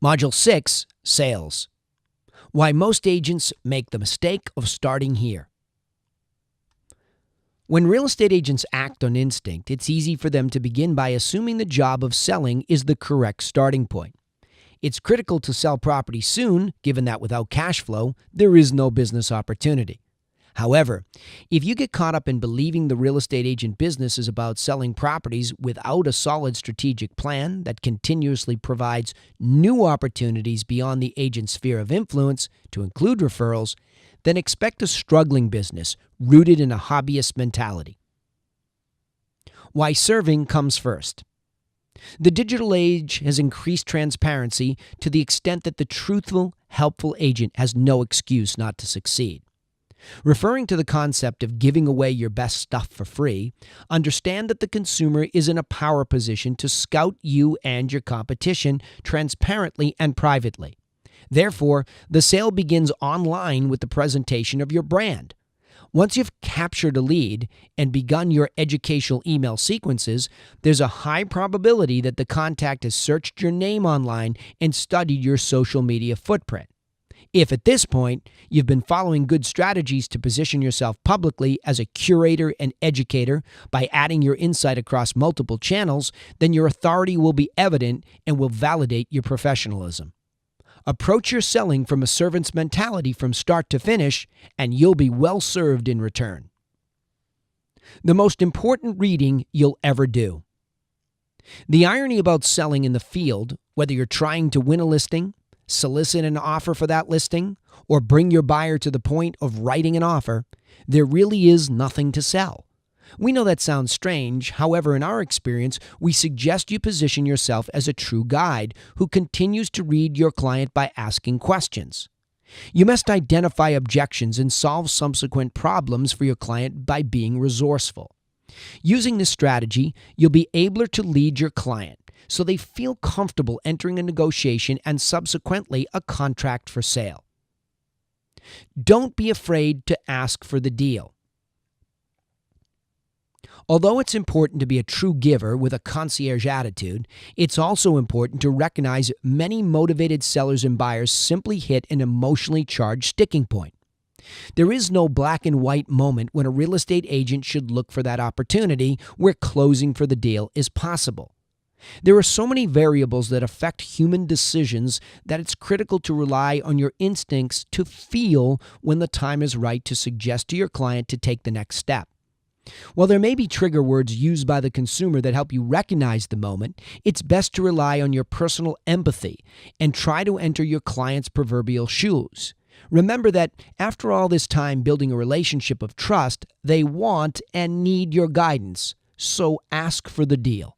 Module 6, Sales. Why most agents make the mistake of starting here. When real estate agents act on instinct, it's easy for them to begin by assuming the job of selling is the correct starting point. It's critical to sell property soon, given that without cash flow, there is no business opportunity. However, if you get caught up in believing the real estate agent business is about selling properties without a solid strategic plan that continuously provides new opportunities beyond the agent's sphere of influence, to include referrals, then expect a struggling business rooted in a hobbyist mentality. Why serving comes first. The digital age has increased transparency to the extent that the truthful, helpful agent has no excuse not to succeed. Referring to the concept of giving away your best stuff for free, understand that the consumer is in a power position to scout you and your competition transparently and privately. Therefore, the sale begins online with the presentation of your brand. Once you've captured a lead and begun your educational email sequences, there's a high probability that the contact has searched your name online and studied your social media footprint. If at this point you've been following good strategies to position yourself publicly as a curator and educator by adding your insight across multiple channels, then your authority will be evident and will validate your professionalism. Approach your selling from a servant's mentality from start to finish, and you'll be well served in return. The most important reading you'll ever do. The irony about selling in the field, whether you're trying to win a listing, solicit an offer for that listing, or bring your buyer to the point of writing an offer, there really is nothing to sell. We know that sounds strange. However, in our experience, we suggest you position yourself as a true guide who continues to read your client by asking questions. You must identify objections and solve subsequent problems for your client by being resourceful. Using this strategy, you'll be able to lead your client so they feel comfortable entering a negotiation and subsequently a contract for sale. Don't be afraid to ask for the deal. Although it's important to be a true giver with a concierge attitude, it's also important to recognize many motivated sellers and buyers simply hit an emotionally charged sticking point. There is no black and white moment when a real estate agent should look for that opportunity where closing for the deal is possible. There are so many variables that affect human decisions that it's critical to rely on your instincts to feel when the time is right to suggest to your client to take the next step. While there may be trigger words used by the consumer that help you recognize the moment, it's best to rely on your personal empathy and try to enter your client's proverbial shoes. Remember that after all this time building a relationship of trust, they want and need your guidance, so ask for the deal.